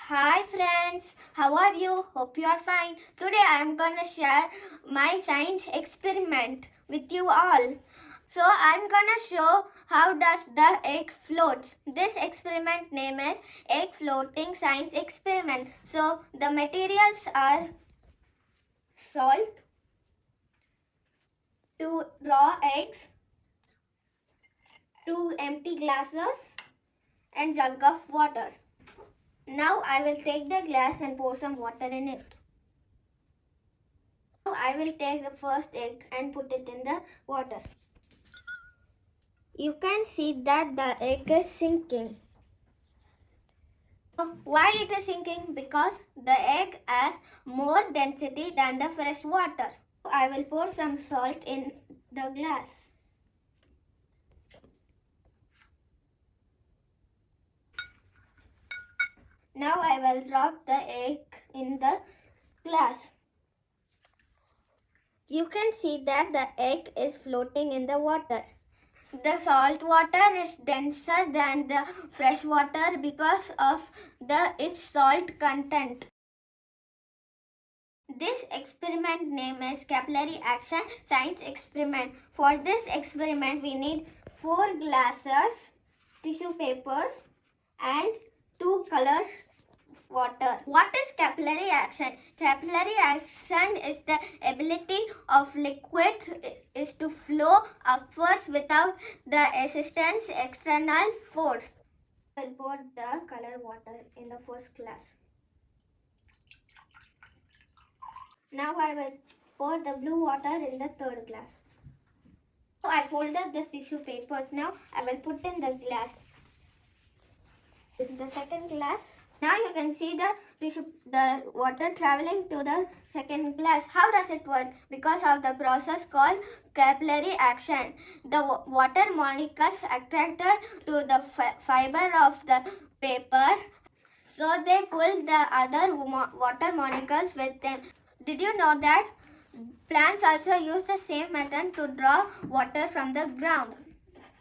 Hi friends, how are you? Hope you are fine. Today I am gonna share my science experiment with you all. So I am gonna show how does the egg floats. This experiment name is egg floating science experiment. So the materials are salt, 2 raw eggs, 2 empty glasses and jug of water. Now I will take the glass and pour some water in it. Now I will take the first egg and put it in the water. You can see that the egg is sinking. Why it is sinking? Because the egg has more density than the fresh water. I will pour some salt in the glass. Now I will drop the egg in the glass. You can see that the egg is floating in the water. The salt water is denser than the fresh water because of its salt content. This experiment name is capillary action science experiment. For this experiment we need 4 glasses, tissue paper and 2 colors water. What is capillary action? Capillary action is the ability of liquid is to flow upwards without the assistance external force. I will pour the color water in the first glass. Now I will pour the blue water in the third glass. So I folded the tissue papers. Now I will put in the glass. This is the second glass. Now you can see the water traveling to the second glass. How does it work? Because of the process called capillary action. The water molecules attracted to the fiber of the paper, so they pull the other water molecules with them. Did you know that plants also use the same method to draw water from the ground?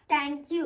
Thank you.